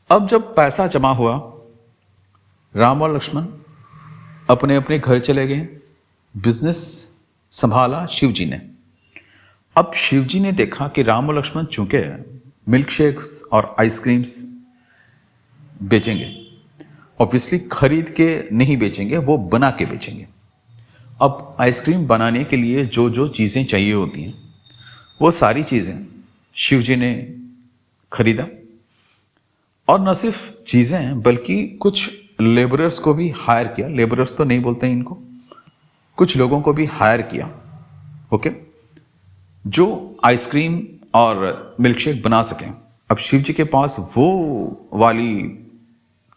अब जब पैसा जमा हुआ, राम और लक्ष्मण अपने अपने घर चले गए। बिजनेस संभाला शिव जी ने। अब शिव जी ने देखा कि राम और लक्ष्मण चूंकि मिल्क शेक्स और आइसक्रीम्स बेचेंगे, ऑब्वियसली खरीद के नहीं बेचेंगे, वो बना के बेचेंगे। अब आइसक्रीम बनाने के लिए जो जो चीज़ें चाहिए होती हैं, वो सारी चीज़ें शिव जी ने खरीदा। और न सिर्फ चीज़ें बल्कि कुछ लेबरर्स को भी हायर किया। लेबरर्स तो नहीं बोलते हैं इनको, कुछ लोगों को भी हायर किया, ओके, जो आइसक्रीम और मिल्कशेक बना सकें। अब शिव जी के पास वो वाली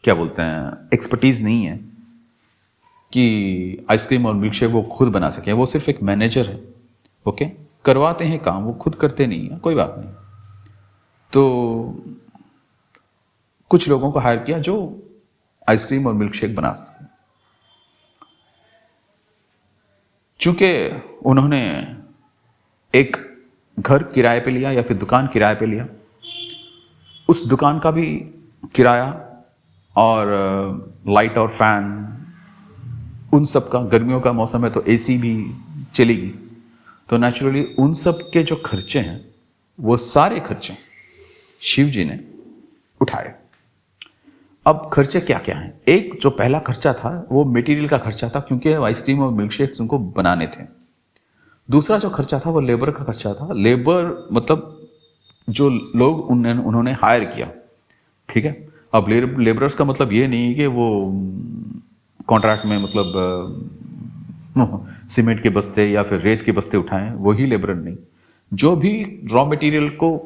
क्या बोलते हैं एक्सपर्टीज नहीं है कि आइसक्रीम और मिल्कशेक वो खुद बना सकें। वो सिर्फ एक मैनेजर है, ओके, करवाते हैं काम, वो खुद करते नहीं है, कोई बात नहीं। तो कुछ लोगों को हायर किया जो आइसक्रीम और मिल्कशेक बना सके। चूंकि उन्होंने एक घर किराए पे लिया या फिर दुकान किराए पे लिया, उस दुकान का भी किराया और लाइट और फैन, उन सब का, गर्मियों का मौसम है तो एसी भी चलेगी, तो नेचुरली उन सब के जो खर्चे हैं वो सारे खर्चे शिव जी ने उठाए। अब खर्चे क्या क्या हैं? एक जो पहला खर्चा था वो मटेरियल का खर्चा था, क्योंकि आइसक्रीम और मिल्कशेक्स उनको बनाने थे। दूसरा जो खर्चा था वो लेबर का खर्चा था। लेबर मतलब जो लोग उन्होंने हायर किया, ठीक है। अब लेबरर्स का मतलब ये नहीं कि वो कॉन्ट्रैक्ट में मतलब सीमेंट के बस्ते या फिर रेत के बस्ते उठाएं, वही लेबर नहीं। जो भी रॉ मटेरियल को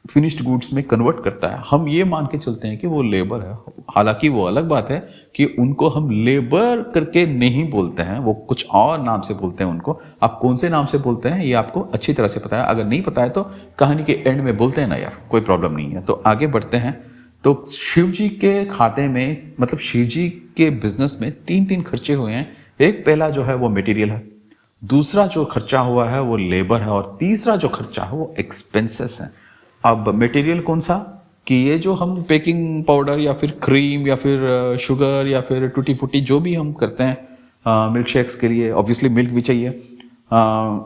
फिनिश्ड गुड्स में कन्वर्ट करता है, हम ये मान के चलते हैं कि वो लेबर है। हालांकि वो अलग बात है कि उनको हम लेबर करके नहीं बोलते हैं, वो कुछ और नाम से बोलते हैं उनको। आप कौन से नाम से बोलते हैं ये आपको अच्छी तरह से पता है। अगर नहीं पता है तो कहानी के एंड में बोलते हैं ना यार, कोई प्रॉब्लम नहीं है। तो आगे बढ़ते हैं। तो शिव जी के खाते में, मतलब शिव जी के बिजनेस में तीन तीन खर्चे हुए हैं। एक पहला जो है वो मटेरियल है, दूसरा जो खर्चा हुआ है वो लेबर है, और तीसरा जो खर्चा है वो एक्सपेंसेस है। अब मटेरियल कौन सा, कि ये जो हम बेकिंग पाउडर या फिर क्रीम या फिर शुगर या फिर टूटी फूटी जो भी हम करते हैं मिल्क शेक्स के लिए, ऑब्वियसली मिल्क भी चाहिए।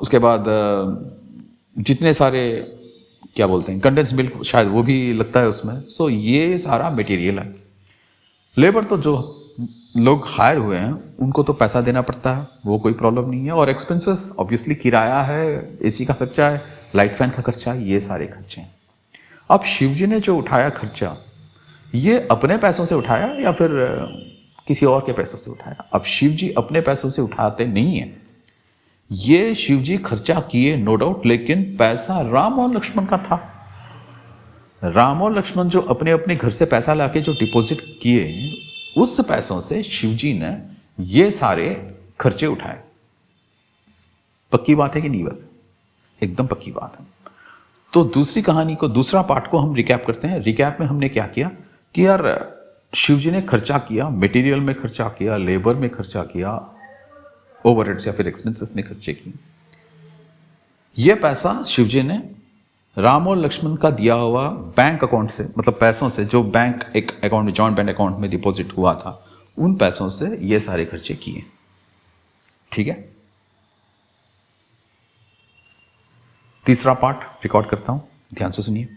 उसके बाद जितने सारे क्या बोलते हैं कंडेंस मिल्क, शायद वो भी लगता है उसमें। सो ये सारा मटेरियल है। लेबर तो जो लोग हायर हुए हैं उनको तो पैसा देना पड़ता है, वो कोई प्रॉब्लम नहीं है। और एक्सपेंसेस ऑब्वियसली किराया है, एसी का खर्चा है, लाइट फैन का खर्चा है, ये सारे खर्चे हैं। अब शिव जी ने जो उठाया खर्चा, ये अपने पैसों से उठाया या फिर किसी और के पैसों से उठाया? अब शिव जी अपने पैसों से उठाते नहीं है, ये शिव जी खर्चा किए नो डाउट, लेकिन पैसा राम और लक्ष्मण का था। राम और लक्ष्मण जो अपने अपने घर से पैसा लाके जो डिपॉजिट किए, उस पैसों से शिव जी ने ये सारे खर्चे उठाए। पक्की बात है कि नहीं बात? एकदम पक्की बात है। तो दूसरी कहानी को, दूसरा पार्ट को हम रिकैप करते हैं। रिकैप में हमने क्या किया कि यार शिव जी ने खर्चा किया, मटेरियल में खर्चा किया, लेबर में खर्चा किया, ओवरहेड्स या फिर एक्सपेंसेस में खर्चे किए। यह पैसा शिव जी ने राम और लक्ष्मण का दिया हुआ बैंक अकाउंट से, मतलब पैसों से जो बैंक एक अकाउंट में, जॉइंट बैंक अकाउंट में डिपॉजिट हुआ था, उन पैसों से ये सारे खर्चे किए। ठीक है, तीसरा पार्ट रिकॉर्ड करता हूं, ध्यान से सुनिए।